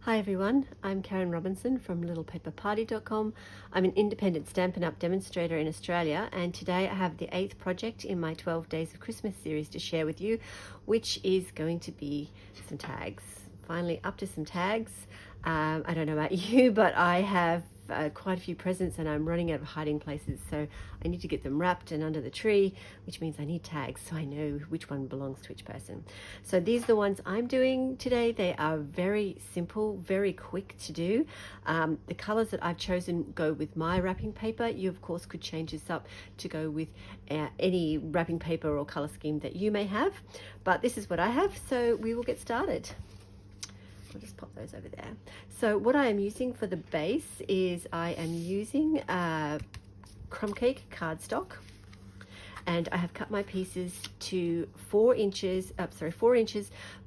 Hi everyone, I'm Karen Robinson from littlepaperparty.com. I'm an independent Stampin' Up! Demonstrator in Australia, and today I have the 8th project in my 12 Days of Christmas series to share with you, which is going to be some tags. Finally up to some tags. I don't know about you, but I have quite a few presents and I'm running out of hiding places, so I need to get them wrapped and under the tree, which means I need tags so I know which one belongs to which person. So these are the ones I'm doing today. They are very simple, very quick to do. The colors that I've chosen go with my wrapping paper. You of course could change this up to go with any wrapping paper or color scheme that you may have, but this is what I have, so we will get started. I'll just pop those over there. So what I am using for the base is I am using crumb cake cardstock, and I have cut my pieces to 4 inches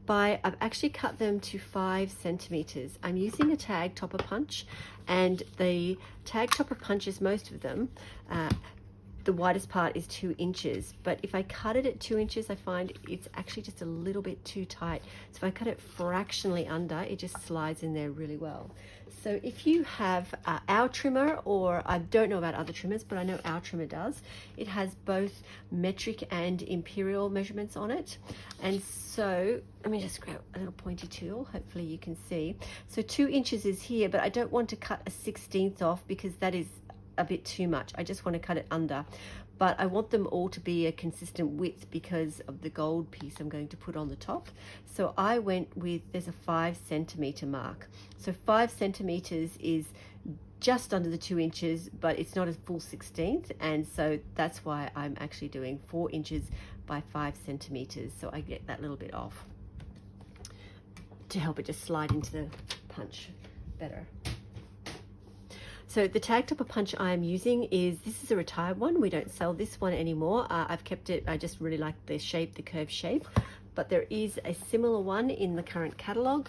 by, I've actually cut them to 5 centimeters. I'm using a tag topper punch, and the tag topper punches, most of them, the widest part is 2 inches, but if I cut it at 2 inches, I find it's actually just a little bit too tight. So if I cut it fractionally under, it just slides in there really well. So if you have our trimmer, or I don't know about other trimmers, but I know our trimmer does, it has both metric and imperial measurements on it. And so let me just grab a little pointy tool, hopefully you can see. So 2 inches is here, but I don't want to cut a 1/16 off because that is a bit too much. I just want to cut it under, but I want them all to be a consistent width because of the gold piece I'm going to put on the top. So I went with, there's a 5 centimeter mark. So 5 centimeters is just under the 2 inches, but it's not a full 1/16, and so that's why I'm actually doing 4 inches by 5 centimeters, so I get that little bit off to help it just slide into the punch better. So the tag topper punch I am using this is a retired one. We don't sell this one anymore. I've kept it, I just really like the shape, the curved shape. But there is a similar one in the current catalogue,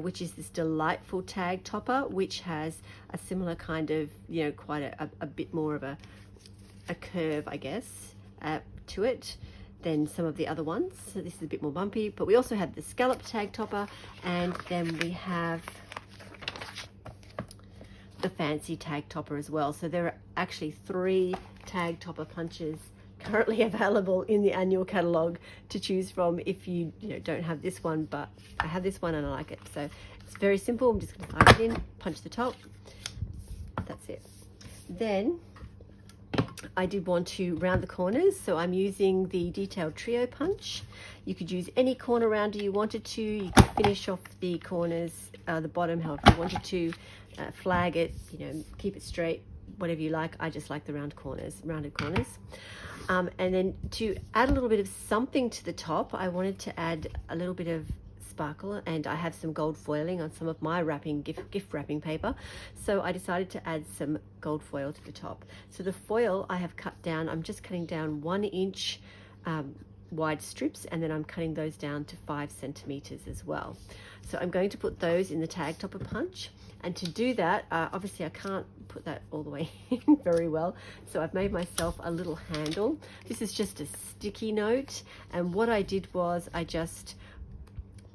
which is this delightful tag topper, which has a similar kind of, you know, quite a bit more of a curve, I guess, to it than some of the other ones. So this is a bit more bumpy, but we also have the scallop tag topper, and then we have the fancy tag topper as well. So there are actually 3 tag topper punches currently available in the annual catalogue to choose from if you don't have this one, but I have this one and I like it. So it's very simple. I'm just going to slide it in, punch the top. That's it. Then I did want to round the corners, so I'm using the detailed trio punch. You could use any corner rounder you wanted to. You could finish off the corners, the bottom, however you wanted to. Flag it, keep it straight, whatever you like. I just like the rounded corners. And then to add a little bit of something to the top, I wanted to add a little bit of sparkle, and I have some gold foiling on some of my gift wrapping paper, so I decided to add some gold foil to the top. So the foil I have cut down, I'm just cutting down 1 inch wide strips, and then I'm cutting those down to 5 centimeters as well. So I'm going to put those in the tag topper punch, and to do that, obviously I can't put that all the way in very well, so I've made myself a little handle. This is just a sticky note, and what I did was I just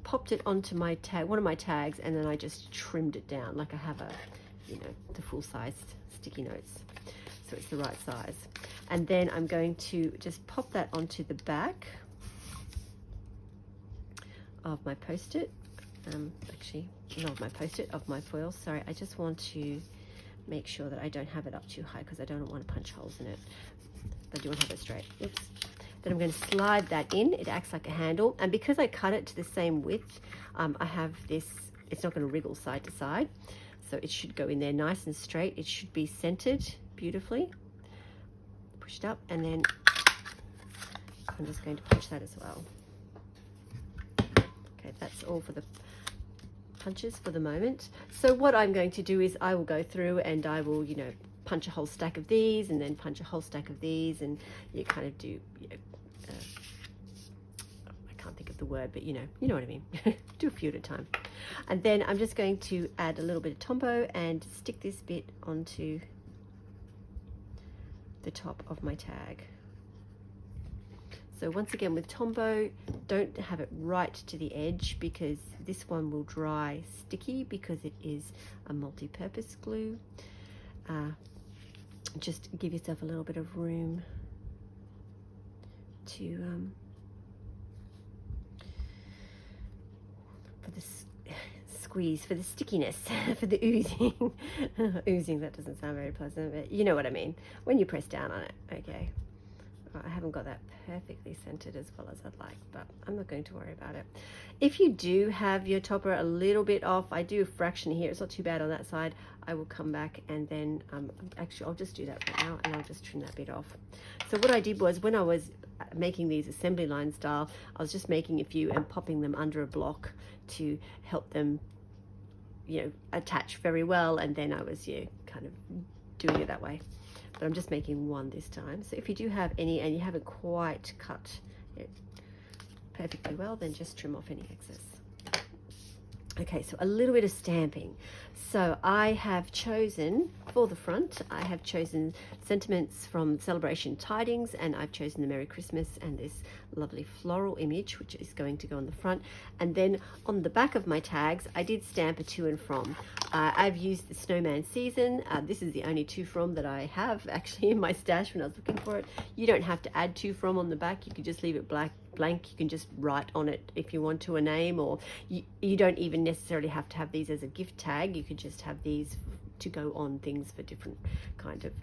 popped it onto my tag, one of my tags, and then I just trimmed it down like I have the full-sized sticky notes, so it's the right size. And then I'm going to just pop that onto the back of my post-it. Actually, not of my post-it, of my foil. Sorry, I just want to make sure that I don't have it up too high because I don't want to punch holes in it. But I do want to have it straight. Oops. Then I'm going to slide that in. It acts like a handle, and because I cut it to the same width, I have this, it's not going to wriggle side to side, so it should go in there nice and straight. It should be centered beautifully. Push it up, and then I'm just going to punch that as well. Okay, that's all for the punches for the moment. So what I'm going to do is I will go through and I will, punch a whole stack of these, and then punch a whole stack of these, and you kind of do, I can't think of the word, but you know what I mean. Do a few at a time. And then I'm just going to add a little bit of Tombow and stick this bit onto the top of my tag. So once again with Tombow, don't have it right to the edge because this one will dry sticky because it is a multi-purpose glue. Just give yourself a little bit of room to for the squeeze, for the stickiness, for the oozing. Oozing, that doesn't sound very pleasant, but you know what I mean when you press down on it. Okay, I haven't got that perfectly centered as well as I'd like, but I'm not going to worry about it. If you do have your topper a little bit off, I do a fraction here, it's not too bad on that side. I will come back and then actually I'll just do that right now and I'll just trim that bit off. So what I did was when I was making these assembly line style, I was just making a few and popping them under a block to help them, you know, attach very well, and then I was kind of doing it that way. But I'm just making one this time. So if you do have any and you haven't quite cut it perfectly well, then just trim off any excess. Okay, so a little bit of stamping. So I have chosen, for the front, I have chosen sentiments from Celebration Tidings, and I've chosen the Merry Christmas and this lovely floral image, which is going to go on the front. And then on the back of my tags, I did stamp a to and from. I've used the Snowman Season. This is the only to from that I have actually in my stash when I was looking for it. You don't have to add to from on the back. You could just leave it blank. You can just write on it if you want to a name, or you don't even necessarily have to have these as a gift tag. You could just have these to go on things for different kind of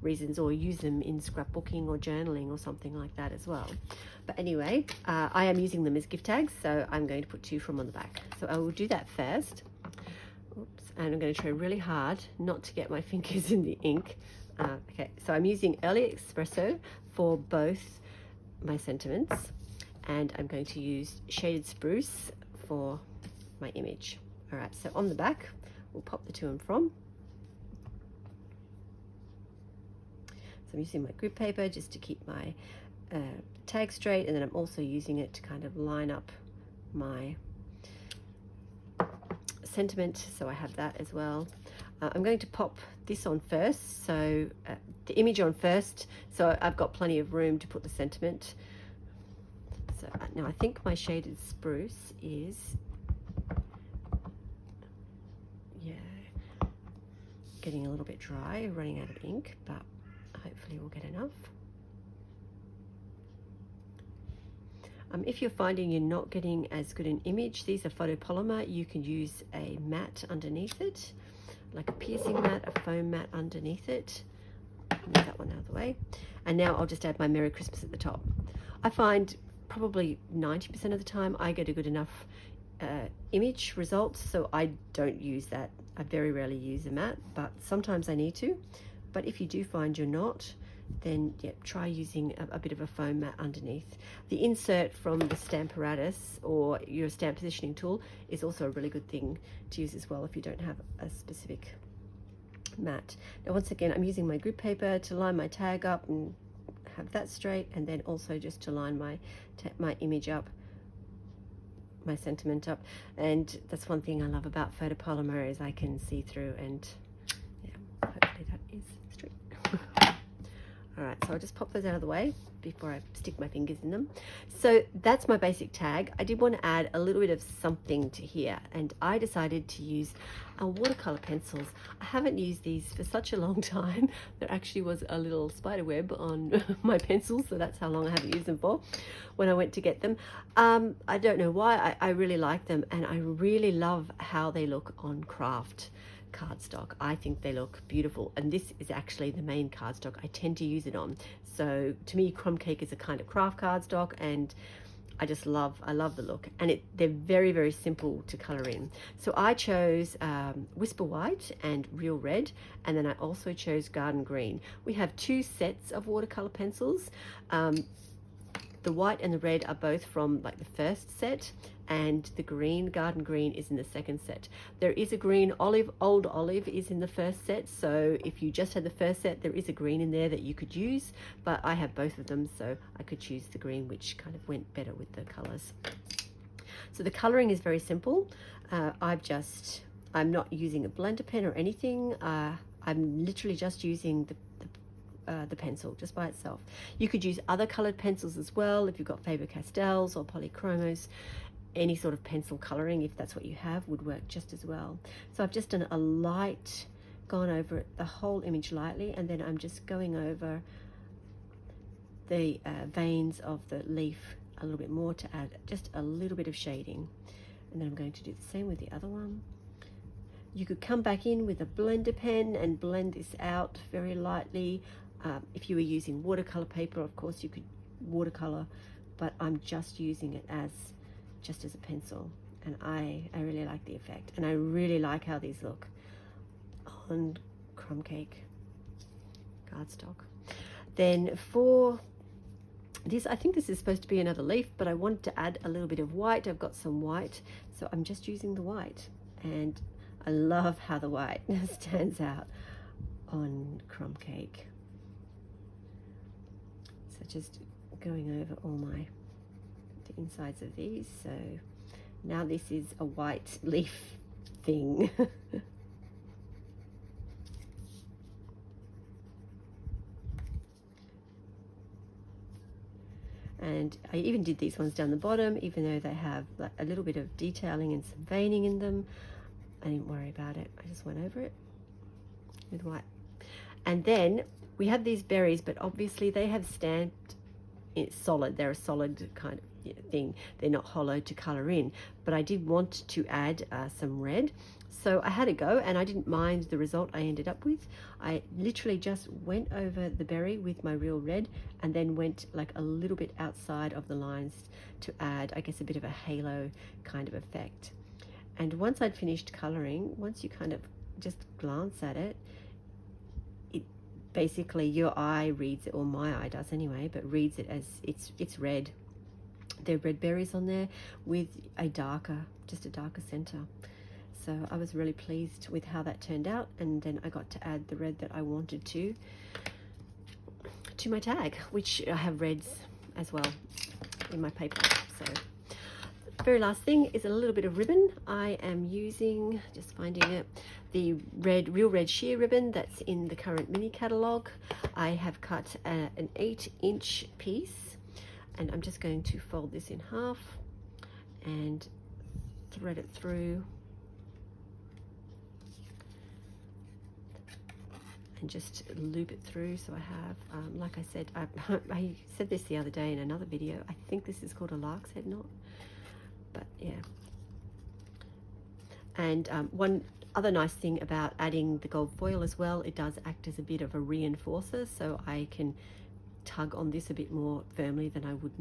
reasons, or use them in scrapbooking or journaling or something like that as well. But anyway, I am using them as gift tags, so I'm going to put to from on the back. So I will do that first. Oops, and I'm going to try really hard not to get my fingers in the ink. Okay, so I'm using Early Espresso for both my sentiments, and I'm going to use Shaded Spruce for my image. All right, so on the back we'll pop the to and from. So I'm using my grid paper just to keep my tag straight, and then I'm also using it to kind of line up my sentiment, so I have that as well. I'm going to pop this on first, so the image on first, so I've got plenty of room to put the sentiment. So now I think my Shaded Spruce is, getting a little bit dry, running out of ink, but hopefully we'll get enough. If you're finding you're not getting as good an image, these are photopolymer. You can use a mat underneath it, like a piercing mat, a foam mat underneath it. Move that one out of the way. And now I'll just add my Merry Christmas at the top. I find probably 90% of the time I get a good enough image result, so I don't use that. I very rarely use a mat, but sometimes I need to. But if you do find you're not, then try using a bit of a foam mat underneath. The insert from the Stamparatus or your stamp positioning tool is also a really good thing to use as well if you don't have a specific mat. Now once again, I'm using my grid paper to line my tag up and have that straight, and then also just to line my image up, my sentiment up. And that's one thing I love about photopolymer, is I can see through, and hopefully that is straight. All right, so I'll just pop those out of the way before I stick my fingers in them. So that's my basic tag. I did want to add a little bit of something to here, and I decided to use watercolor pencils. I haven't used these for such a long time. There actually was a little spider web on my pencils, so that's how long I haven't used them for when I went to get them. I don't know why. I really like them, and I really love how they look on craft cardstock. I think they look beautiful, and this is actually the main cardstock I tend to use it on. So to me, crumb cake is a kind of craft cardstock, and I love the look, and they're very, very simple to color in. So I chose Whisper White and Real Red, and then I also chose Garden Green. We have two sets of watercolor pencils. The white and the red are both from like the first set, and the green, Garden Green, is in the second set. There is a green olive, Old Olive is in the first set, so if you just had the first set, there is a green in there that you could use, but I have both of them, so I could choose the green, which kind of went better with the colors. So the coloring is very simple. I'm not using a blender pen or anything. I'm literally just using the pencil just by itself. You could use other colored pencils as well if you've got Faber-Castells or polychromos. Any sort of pencil coloring, if that's what you have, would work just as well. So I've just done a light, gone over it, the whole image lightly, and then I'm just going over the veins of the leaf a little bit more to add just a little bit of shading. And then I'm going to do the same with the other one. You could come back in with a blender pen and blend this out very lightly. If you were using watercolor paper, of course you could watercolor, but I'm just using it just as a pencil, and I really like the effect, and I really like how these look on crumb cake cardstock. Then for this, I think this is supposed to be another leaf, but I wanted to add a little bit of white. I've got some white, so I'm just using the white, and I love how the white stands out on crumb cake. So just going over all the insides of these. So now this is a white leaf thing. And I even did these ones down the bottom, even though they have like a little bit of detailing and some veining in them. I didn't worry about it. I just went over it with white. And then we have these berries, but obviously they have stamped it's solid. They're a solid kind of thing. They're not hollow to color in, but I did want to add some red. So I had a go, and I didn't mind the result I ended up with. I literally just went over the berry with my real red, and then went like a little bit outside of the lines to add, I guess, a bit of a halo kind of effect. And once I'd finished coloring, once you kind of just glance at it, basically your eye reads it, or my eye does anyway, but reads it as it's red. There are red berries on there with just a darker center. So I was really pleased with how that turned out, and then I got to add the red that I wanted to my tag, which I have reds as well in my paper. So the very last thing is a little bit of ribbon. I am using, just finding it, the real red sheer ribbon that's in the current mini catalogue. I have cut an 8-inch piece, and I'm just going to fold this in half and thread it through, and just loop it through. So I have, like I said, I said this the other day in another video, I think this is called a lark's head knot, but yeah. And one other nice thing about adding the gold foil as well, it does act as a bit of a reinforcer, so I can tug on this a bit more firmly than I would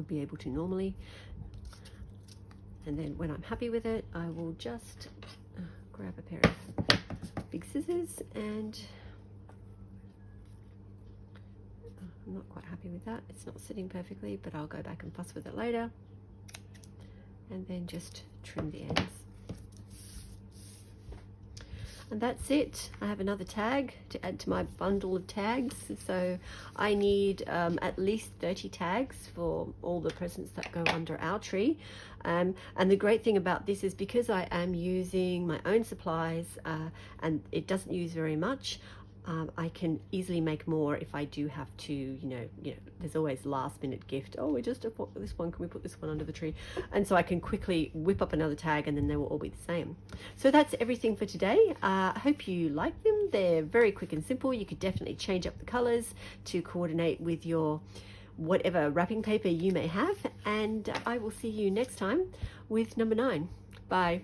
be able to normally. And then when I'm happy with it, I will just grab a pair of big scissors, and I'm not quite happy with that. It's not sitting perfectly, but I'll go back and fuss with it later. And then just trim the ends. And that's it. I have another tag to add to my bundle of tags. So I need at least 30 tags for all the presents that go under our tree. And the great thing about this is because I am using my own supplies and it doesn't use very much, I can easily make more if I do have to, you know, there's always last minute gift. Oh, we just bought this one, can we put this one under the tree? And so I can quickly whip up another tag, and then they will all be the same. So that's everything for today. I hope you like them. They're very quick and simple. You could definitely change up the colors to coordinate with your whatever wrapping paper you may have. And I will see you next time with number 9. Bye.